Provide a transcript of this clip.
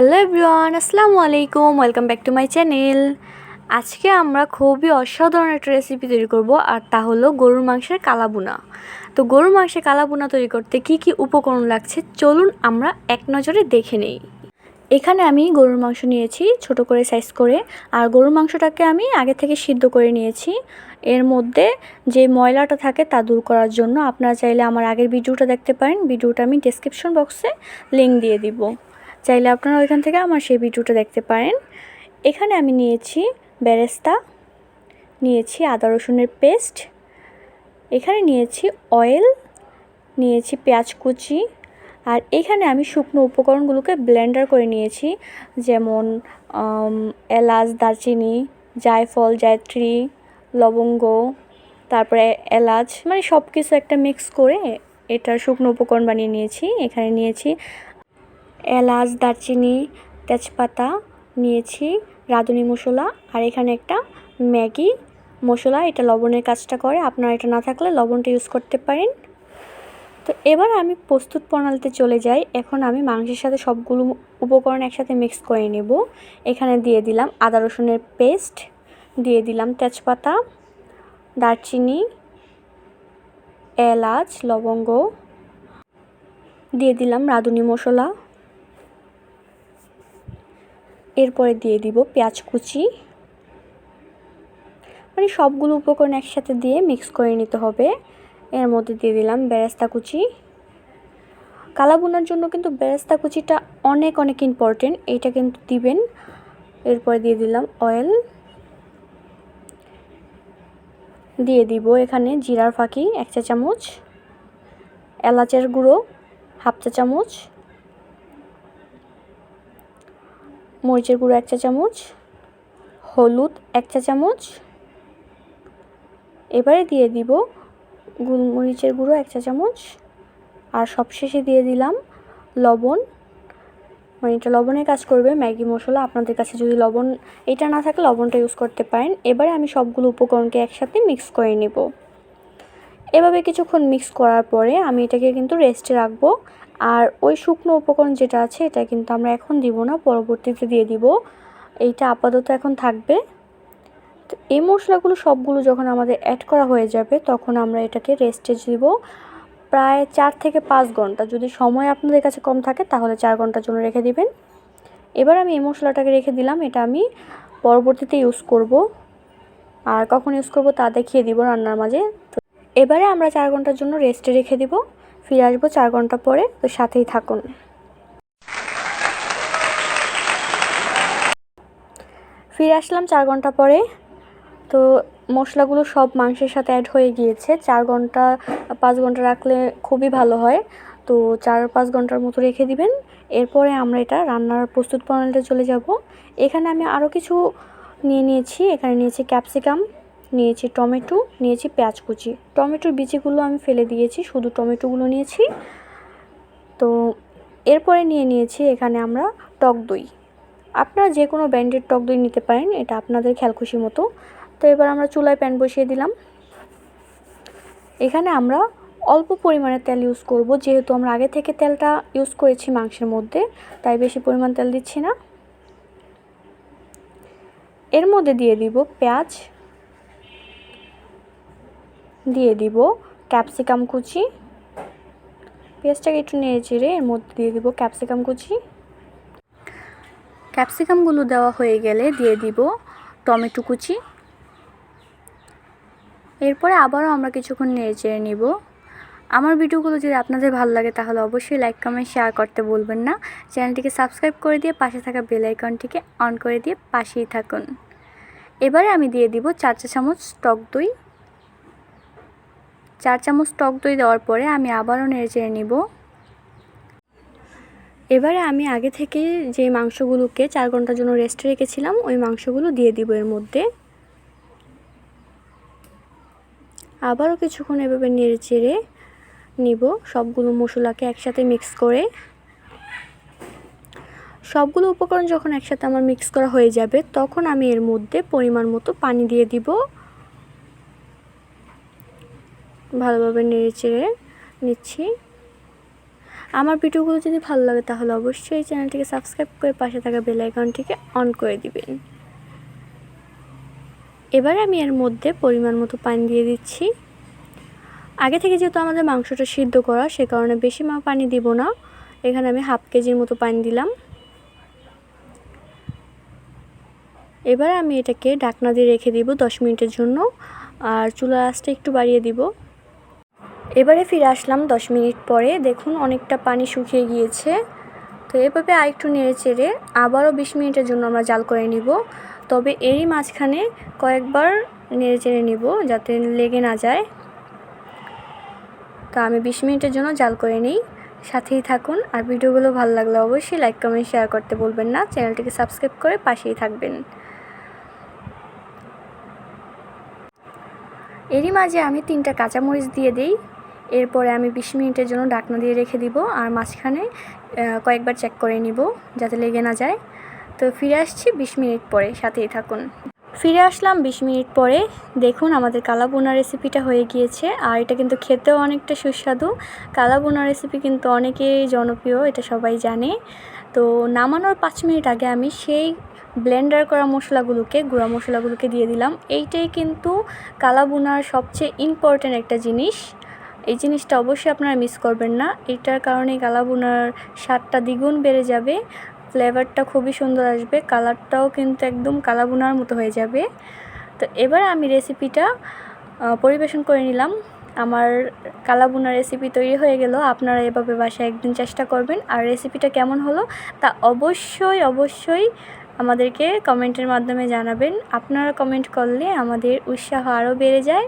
Hello everyone, আসসালামু আলাইকুম। Welcome back to my channel. আজকে আমরা খুবই অসাধারণ একটা রেসিপি তৈরি করব, আর তা হলো গরুর মাংসের কালাবুনা। তো গরুর মাংসের কালাবুনা তৈরি করতে কি কি উপকরণ লাগছে চলুন আমরা এক নজরে দেখে নেই। এখানে আমি গরুর মাংস নিয়েছি ছোট করে সাইজ করে, আর গরুর মাংসটাকে আমি আগে থেকে সিদ্ধ করে নিয়েছি। এর মধ্যে যে ময়লাটা থাকে তা দূর করার জন্য আপনারা চাইলে আমার আগের ভিডিওটা দেখতে পারেন। ভিডিওটা আমি ডেসক্রিপশন বক্সে লিঙ্ক দিয়ে দিব, চাইলে আপনারা ওইখান থেকে আমার সেই ভিডিওটা দেখতে পারেন। এখানে আমি নিয়েছি বেরেস্তা, নিয়েছি আদা রসুনের পেস্ট, এখানে নিয়েছি অয়েল, নিয়েছি পেঁয়াজ কুচি, আর এখানে আমি শুকনো উপকরণগুলোকে ব্লেন্ডার করে নিয়েছি, যেমন এলাচ, দারচিনি, জায়ফল, জায়ত্রী, লবঙ্গ, তারপরে এলাচ, মানে সব কিছু একটা মিক্স করে এটার শুকনো উপকরণ বানিয়ে নিয়েছি। এখানে নিয়েছি এলাচ, দারচিনি, তেজপাতা, নিয়েছি রাঁধুনি মশলা, আর এখানে একটা ম্যাগি মশলা, এটা লবণের কাজটা করে, আপনারা এটা না থাকলে লবণটা ইউজ করতে পারেন। তো এবার আমি প্রস্তুত প্রণালীতে চলে যাই। এখন আমি মাংসের সাথে সবগুলো উপকরণ একসাথে মিক্স করে নেব। এখানে দিয়ে দিলাম আদা রসুনের পেস্ট, দিয়ে দিলাম তেজপাতা, দারচিনি, এলাচ, লবঙ্গ, দিয়ে দিলাম রাঁধুনি মশলা, এরপরে দিয়ে দিব পেঁয়াজ কুচি, মানে সবগুলো উপকরণ একসাথে দিয়ে মিক্স করে নিতে হবে। এর মধ্যে দিয়ে দিলাম বেরেস্তা কুচি। কালাবুনার জন্য কিন্তু বেরেস্তা কুচিটা অনেক অনেক ইম্পর্টেন্ট, এইটা কিন্তু দিবেন। এরপরে দিয়ে দিলাম অয়েল, দিয়ে দিব এখানে জিরার ফাঁকি 1 চা চামচ, এলাচের গুঁড়ো 1/2 চা চামচ, মরিচের গুঁড়ো 1 চা চামচ, হলুদ 1 চা চামচ, এবারে দিয়ে দিব গোলমরিচের গুঁড়ো 1 চা চামচ, আর সবশেষে দিয়ে দিলাম লবণ, মানে এটা লবণের কাজ করবে, ম্যাগি মশলা। আপনাদের কাছে যদি লবণ এটা না থাকে লবণটা ইউজ করতে পারেন। এবারে আমি সবগুলো উপকরণকে একসাথে মিক্স করে নেব। এভাবে কিছুক্ষণ মিক্স করার পরে আমি এটাকে কিন্তু রেস্টে রাখবো। আর ওই শুকনো উপকরণ যেটা আছে এটা কিন্তু আমরা এখন দিব না, পরবর্তীতে দিয়ে দিব। এইটা আপাতত এখন থাকবে। তো এই মশলাগুলো সবগুলো যখন আমাদের অ্যাড করা হয়ে যাবে তখন আমরা এটাকে রেস্টে দিব প্রায় 4 থেকে 5 ঘন্টা। যদি সময় আপনাদের কাছে কম থাকে তাহলে 4 ঘন্টার জন্য রেখে দিবেন। এবার আমি এই মশলাটাকে রেখে দিলাম, এটা আমি পরবর্তীতে ইউজ করব, আর কখন ইউজ করব তা দেখিয়ে দিব রান্নার মাঝে। তো এবারে আমরা 4 ঘন্টার জন্য রেস্টে রেখে দিব, ফিরে আসবো 4 ঘন্টা পরে। তো সাথেই থাকুন। ফিরে আসলাম 4 ঘন্টা পরে। তো মশলাগুলো সব মাংসের সাথে অ্যাড হয়ে গিয়েছে। 4 ঘন্টা 5 ঘন্টা রাখলে খুবই ভালো হয়। তো 4-5 ঘন্টার মতো রেখে দিবেন। এরপরে আমরা এটা রান্নার প্রস্তুত প্রণালীতে চলে যাব। এখানে আমি আরও কিছু নিয়েছি। এখানে নিয়েছি ক্যাপসিকাম, নিয়েছি টমেটো, নিয়েছি পেঁয়াজ কুচি। টমেটোর বিচিগুলো আমি ফেলে দিয়েছি, শুধু টমেটোগুলো নিয়েছি। তো এরপরে নিয়েছি এখানে আমরা টক দই। আপনারা যে কোনো ব্র্যান্ডের টক দই নিতে পারেন, এটা আপনাদের খেয়াল খুশি মতো। তো এবার আমরা চুলায় প্যান বসিয়ে দিলাম। এখানে আমরা অল্প পরিমাণে তেল ইউজ করব, যেহেতু আমরা আগে থেকে তেলটা ইউজ করেছি মাংসের মধ্যে, তাই বেশি পরিমাণ তেল দিচ্ছি না। এর মধ্যে দিয়ে দিব পেঁয়াজ, দিয়ে দিব ক্যাপসিকাম কুচি, পেঁয়াজটাকে একটু নেড়ে চেড়ে এর মধ্যে দিয়ে দিব ক্যাপসিকাম কুচি। ক্যাপসিকামগুলো দেওয়া হয়ে গেলে দিয়ে দিব টমেটো কুচি। এরপরে আবারও আমরা কিছুক্ষণ নেড়ে চেড়ে নিব। আমার ভিডিওগুলো যদি আপনাদের ভালো লাগে তাহলে অবশ্যই লাইক, কমেন্ট, শেয়ার করতে বলবেন না। চ্যানেলটিকে সাবস্ক্রাইব করে দিয়ে পাশে থাকা বেল আইকনটিকে অন করে দিয়ে পাশেই থাকুন। এবারে আমি দিয়ে দিব 4 চা চামচ টক দই। 4 চামচ টক দই দেওয়ার পরে আমি আবারও নেড়ে চেড়ে নিব। এবারে আমি আগে থেকে যে মাংসগুলোকে 4 ঘন্টার জন্য রেস্টে রেখেছিলাম ওই মাংসগুলো দিয়ে দিব এর মধ্যে। আবারও কিছুক্ষণ এভাবে নেড়ে চেড়ে নিব, সবগুলো মশলাকে একসাথে মিক্স করে। সবগুলো উপকরণ যখন একসাথে আমার মিক্স করা হয়ে যাবে তখন আমি এর মধ্যে পরিমাণ মতো পানি দিয়ে দিব। ভালোভাবে নেড়ে চেড়ে নিচ্ছি। আমার ভিডিওগুলো যদি ভালো লাগে তাহলে অবশ্যই চ্যানেলটিকে সাবস্ক্রাইব করে পাশে থাকা বেল আইকনটিকে অন করে দিবেন। এবার আমি এর মধ্যে পরিমাণ মতো পানি দিয়ে দিচ্ছি। আগে থেকে যেহেতু আমাদের মাংসটা সিদ্ধ করা, সে কারণে বেশি পানি দিব না। এখানে আমি হাফ কেজির মতো পানি দিলাম। এবার আমি এটাকে ঢাকনা দিয়ে রেখে দিব 10 মিনিটের জন্য, আর চুলার আঁচটা একটু বাড়িয়ে দিব। এবারে ফিরে আসলাম 10 মিনিট পরে। দেখুন অনেকটা পানি শুকিয়ে গিয়েছে। তো এভাবে আরেকটু নেড়ে চেড়ে আবারও 20 মিনিটের জন্য আমরা জাল করে নিব। তবে এরই মাঝখানে কয়েকবার নেড়ে চেড়ে নিব যাতে লেগে না যায়। তো আমি 20 মিনিটের জন্য জাল করে নিই। সাথেই থাকুন, আর ভিডিওগুলো ভালো লাগলে অবশ্যই লাইক কমেন্ট শেয়ার করতে বলবেন না। চ্যানেলটিকে সাবস্ক্রাইব করে পাশেই থাকবেন। এরই মাঝে আমি 3টা কাঁচামরিচ দিয়ে দিই। এরপরে আমি 20 মিনিটের জন্য ঢাকনা দিয়ে রেখে দিব, আর মাঝখানে কয়েকবার চেক করে নিব যাতে লেগে না যায়। তো ফিরে আসছি 20 মিনিট পরে, সাথেই থাকুন। ফিরে আসলাম 20 মিনিট পরে। দেখুন আমাদের কালাভুনা রেসিপিটা হয়ে গিয়েছে, আর এটা কিন্তু খেতেও অনেকটা সুস্বাদু। কালাভুনা রেসিপি কিন্তু অনেকেই জনপ্রিয়, এটা সবাই জানে। তো নামানোর 5 মিনিট আগে আমি সেই ব্লেন্ডার করা গুঁড়া মশলাগুলোকে দিয়ে দিলাম। এইটাই কিন্তু কালাভুনার সবচেয়ে ইম্পর্ট্যান্ট একটা জিনিস। এই জিনিসটা অবশ্যই আপনারা মিস করবেন না। এটার কারণে কালাভুনার স্বাদটা দ্বিগুণ বেড়ে যাবে, ফ্লেভারটা খুবই সুন্দর আসবে, কালারটাও কিন্তু একদম কালাভুনার মতো হয়ে যাবে। তো এবার আমি রেসিপিটা পরিবেশন করে নিলাম। আমার কালাভুনা রেসিপি তৈরি হয়ে গেল। আপনারা এভাবে বাসায় একদিন চেষ্টা করবেন, আর রেসিপিটা কেমন হলো তা অবশ্যই আমাদেরকে কমেন্টের মাধ্যমে জানাবেন। আপনারা কমেন্ট করলে আমাদের উৎসাহ আরও বেড়ে যায়।